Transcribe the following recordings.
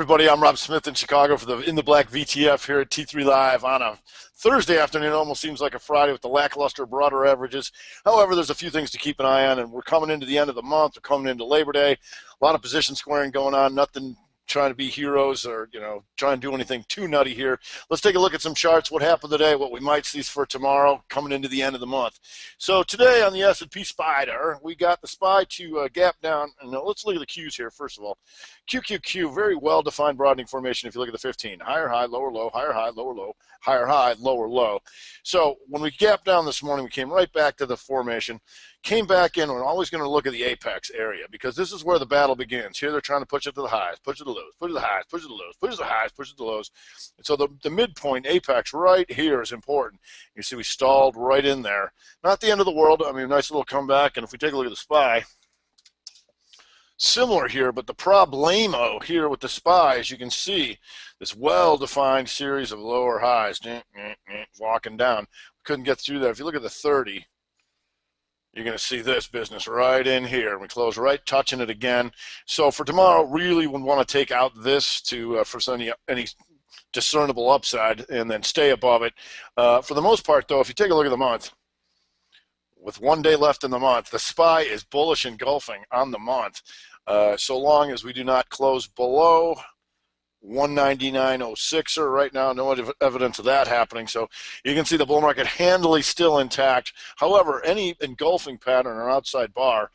everybody. I'm Rob Smith in Chicago for the In the Black VTF here at T3 Live on a Thursday afternoon. It almost seems like a Friday with the lackluster broader averages. However, there's a few things to keep an eye on, and we're coming into the end of the month. We're coming into Labor Day. A lot of position squaring going on. Nothing trying to be heroes or, trying to do anything too nutty here. Let's take a look at some charts, what happened today, what we might see for tomorrow, coming into the end of the month. So today on the S&P Spider, we got the SPY to gap down. And let's look at the Qs here, first of all. QQQ, very well-defined broadening formation if you look at the 15. Higher high, lower low, higher high, lower low, higher high, lower low. So when we gapped down this morning, we came right back to the formation, came back in. We're always going to look at the apex area because this is where the battle begins. Here they're trying to push it to the highs, push it to the lows, push it to the highs, push it to the lows, push it to the highs, push it to the lows. And so the midpoint apex right here is important. You see we stalled right in there. Not the end of the world. I mean, nice little comeback. And if we take a look at the SPY, similar here, but the problemo here with the SPY, as you can see, this well-defined series of lower highs, walking down. Couldn't get through that. If you look at the 30, you're going to see this business right in here. We close right touching it again. So for tomorrow, really would want to take out this to for any discernible upside and then stay above it. For the most part, though, if you take a look at the month, with 1 day left in the month, the SPY is bullish engulfing on the month. So long as we do not close below 199.06 right now, no evidence of that happening. So you can see the bull market handily still intact. However, any engulfing pattern or outside bar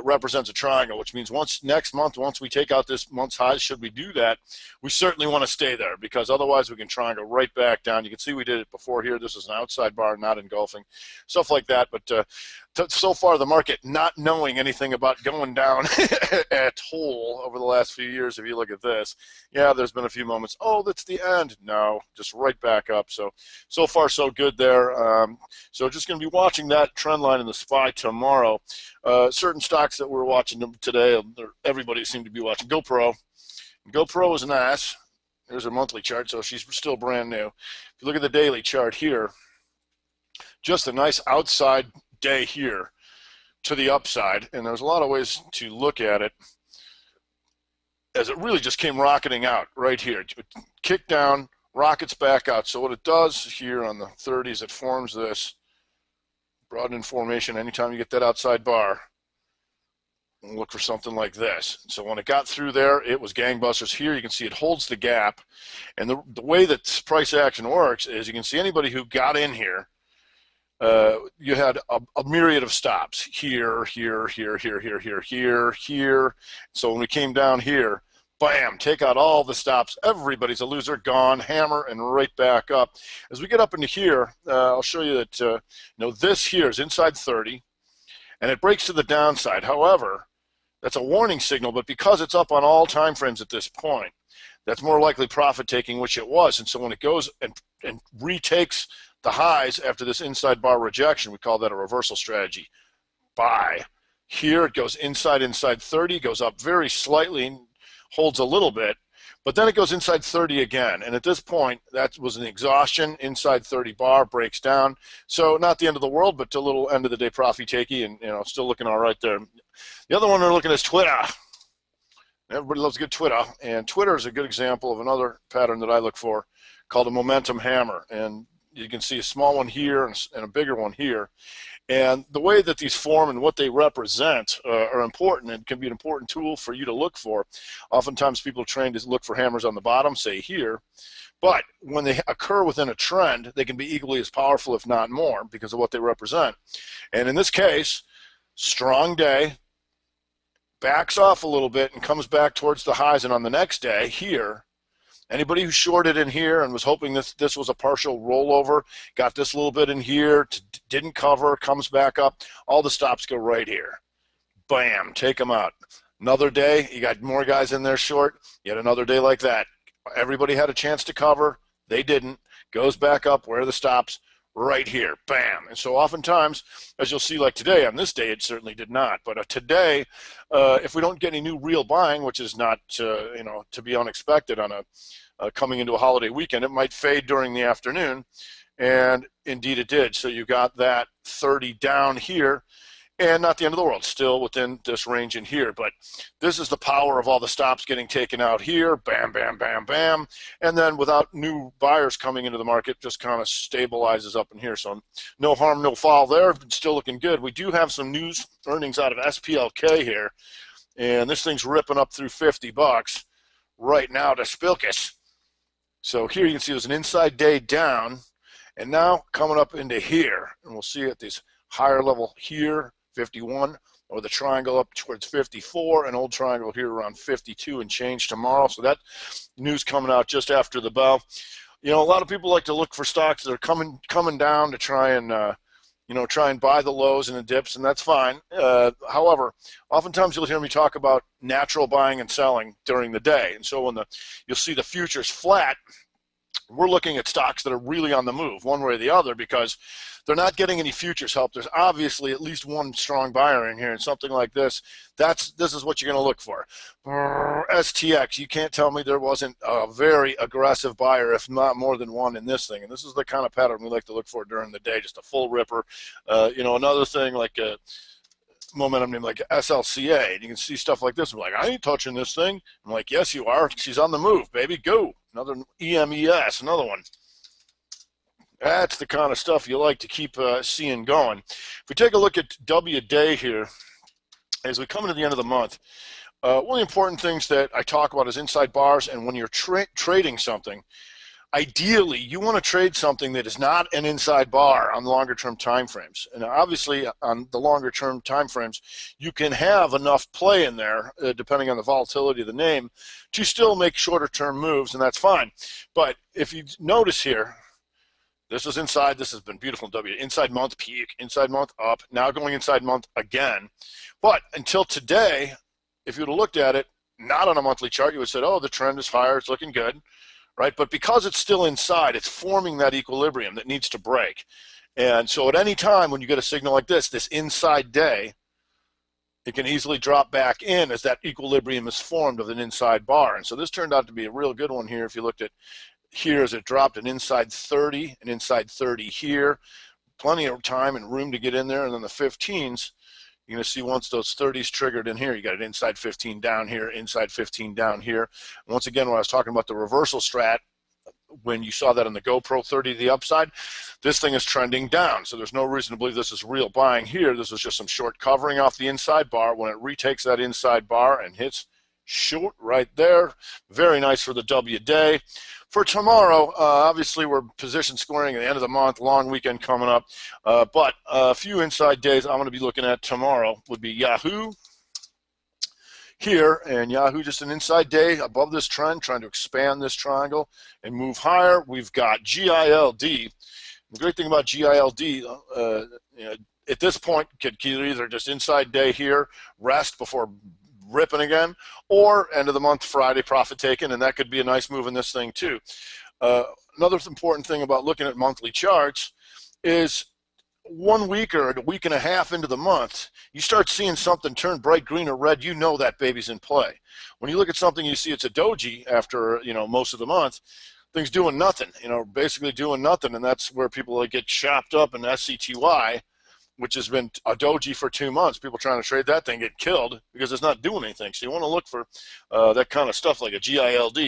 represents a triangle, which means next month, once we take out this month's highs, should we do that, we certainly want to stay there because otherwise we can triangle right back down. You can see we did it before here. This is an outside bar, not engulfing, stuff like that. But so far, the market not knowing anything about going down at all over the last few years. If you look at this, yeah, there's been a few moments. Oh, that's the end. No, just right back up. So far, so good there. So just going to be watching that trend line in the SPY tomorrow. Certain stocks that we're watching today, everybody seemed to be watching. GoPro. GoPro is an ass. There's a monthly chart, so she's still brand new. If you look at the daily chart here, just a nice outside day here to the upside, and there's a lot of ways to look at it as it really just came rocketing out right here. Kick down, rockets back out. So what it does here on the 30s, it forms this broadening formation. Anytime you get that outside bar, look for something like this. So when it got through there, it was gangbusters. Here you can see it holds the gap, and the way that price action works is you can see anybody who got in here, you had a myriad of stops here, here, here, here, here, here, here, here. So when we came down here, bam, take out all the stops. Everybody's a loser, gone, hammer, and right back up. As we get up into here, I'll show you that this here is inside 30, and it breaks to the downside. However, that's a warning signal, but because it's up on all time frames at this point, that's more likely profit taking, which it was. And so when it goes and retakes the highs after this inside bar rejection, we call that a reversal strategy. Buy. Here it goes inside 30, goes up very slightly, holds a little bit, but then it goes inside 30 again. And at this point, that was an exhaustion. Inside 30 bar breaks down. So not the end of the world, but a little end of the day profit takey, and still looking all right there. The other one we're looking at is Twitter. Everybody loves good Twitter, and Twitter is a good example of another pattern that I look for called a momentum hammer. And you can see a small one here and a bigger one here. And the way that these form and what they represent are important and can be an important tool for you to look for. Oftentimes people are trained to look for hammers on the bottom, say here. But when they occur within a trend, they can be equally as powerful, if not more, because of what they represent. And in this case, strong day, backs off a little bit and comes back towards the highs. And on the next day here, anybody who shorted in here and was hoping this was a partial rollover, got this little bit in here, didn't cover, comes back up, all the stops go right here. Bam, take them out. Another day, you got more guys in there short, yet another day like that. Everybody had a chance to cover, they didn't. Goes back up, where are the stops? Right here, bam. And so oftentimes, as you'll see like today, on this day it certainly did not, but today, if we don't get any new real buying, which is not to be unexpected on coming into a holiday weekend, it might fade during the afternoon, and indeed it did. So you got that 30 down here, and not the end of the world, still within this range in here. But this is the power of all the stops getting taken out here, bam, bam, bam, bam, and then without new buyers coming into the market, just kind of stabilizes up in here. So no harm, no foul there, but still looking good. We do have some news earnings out of SPLK here, and this thing's ripping up through 50 bucks right now to Spilkus. So here you can see there's an inside day down, and now coming up into here, and we'll see at this higher level here, 51, or the triangle up towards 54, an old triangle here around 52 and change tomorrow. So that news coming out just after the bell. You know, a lot of people like to look for stocks that are coming down to try and try and buy the lows and the dips, and that's fine. However, oftentimes you'll hear me talk about natural buying and selling during the day, and so when you'll see the futures flat, we're looking at stocks that are really on the move one way or the other because they're not getting any futures help. There's obviously at least one strong buyer in here, and something like this, this is what you're going to look for. STX, you can't tell me there wasn't a very aggressive buyer, if not more than one in this thing, and this is the kind of pattern we like to look for during the day, just a full ripper. Another thing like a momentum name like SLCA, and you can see stuff like this. I'm like, I ain't touching this thing. I'm like, yes, you are. She's on the move, baby. Go. Another EMES, another one. That's the kind of stuff you like to keep seeing going. If we take a look at W day here, as we come into the end of the month, one of the important things that I talk about is inside bars, and when you're trading something, ideally you want to trade something that is not an inside bar on longer term time frames. And obviously on the longer term time frames, you can have enough play in there, depending on the volatility of the name, to still make shorter term moves, and that's fine. But if you notice here, this is inside. This has been beautiful in W. Inside month peak, inside month up, now going inside month again. But until today, if you would have looked at it, not on a monthly chart, you would have said, oh, the trend is higher, it's looking good, right? But because it's still inside, it's forming that equilibrium that needs to break. And so at any time when you get a signal like this inside day, it can easily drop back in as that equilibrium is formed of an inside bar. And so this turned out to be a real good one here. If you looked at here as it dropped an inside 30, an inside 30 here, plenty of time and room to get in there. And then the 15s, you're going to see once those 30s triggered in here, you got an inside 15 down here, inside 15 down here. And once again, when I was talking about the reversal strat, when you saw that on the GoPro 30 to the upside, this thing is trending down. So there's no reason to believe this is real buying here. This is just some short covering off the inside bar. When it retakes that inside bar and hits short right there, very nice for the W day. For tomorrow, obviously we're position scoring at the end of the month, long weekend coming up, but a few inside days I'm going to be looking at tomorrow would be Yahoo here, and Yahoo just an inside day above this trend, trying to expand this triangle and move higher. We've got GILD. The great thing about GILD, at this point, could either just inside day here, rest before ripping again, or end of the month Friday profit taken, and that could be a nice move in this thing too. Another important thing about looking at monthly charts is 1 week or a week and a half into the month, you start seeing something turn bright green or red, you know that baby's in play. When you look at something, you see it's a doji after most of the month, things doing nothing, basically doing nothing, and that's where people get chopped up in SCTY, which has been a doji for 2 months. People trying to trade that thing get killed because it's not doing anything. So you want to look for that kind of stuff like a GILD.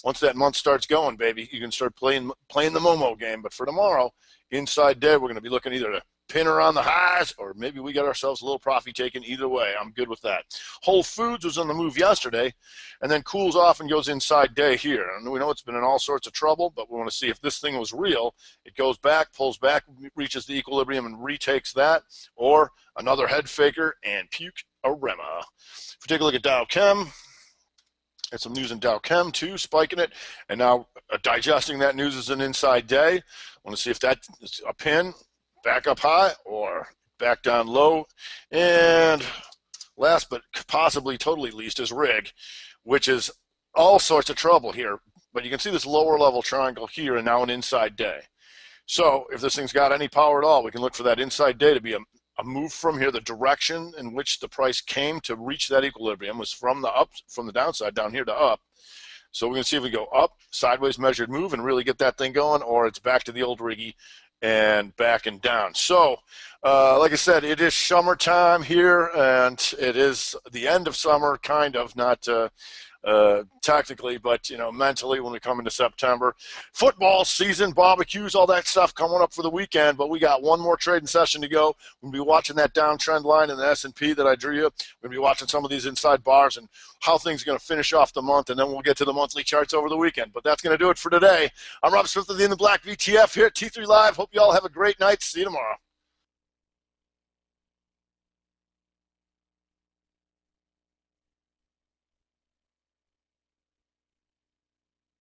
Once that month starts going, baby, you can start playing the Momo game. But for tomorrow, inside day, we're going to be looking either to pin around the highs, or maybe we got ourselves a little profit taken. Either way, I'm good with that. Whole Foods was on the move yesterday and then cools off and goes inside day here. And we know it's been in all sorts of trouble, but we want to see if this thing was real. It goes back, pulls back, reaches the equilibrium and retakes that, or another head faker and puke a rema. If we take a look at Dow Chem, and some news in Dow Chem too, spiking it, and now digesting that news as an inside day. I want to see if that's a pin, back up high or back down low. And last but possibly totally least is RIG, which is all sorts of trouble here. But you can see this lower level triangle here and now an inside day. So if this thing's got any power at all, we can look for that inside day to be a move from here. The direction in which the price came to reach that equilibrium was from the downside down here to up. So we're going to see if we go up, sideways measured move and really get that thing going, or it's back to the old riggy and backing down. So, like I said, it is summertime here, and it is the end of summer, kind of, not technically, but mentally when we come into September. Football season, barbecues, all that stuff coming up for the weekend, but we got one more trading session to go. We'll be watching that downtrend line in the S&P that I drew you. We'll be watching some of these inside bars and how things are going to finish off the month, and then we'll get to the monthly charts over the weekend. But that's going to do it for today. I'm Rob Smith of the In the Black VTF here at T3 Live. Hope you all have a great night. See you tomorrow.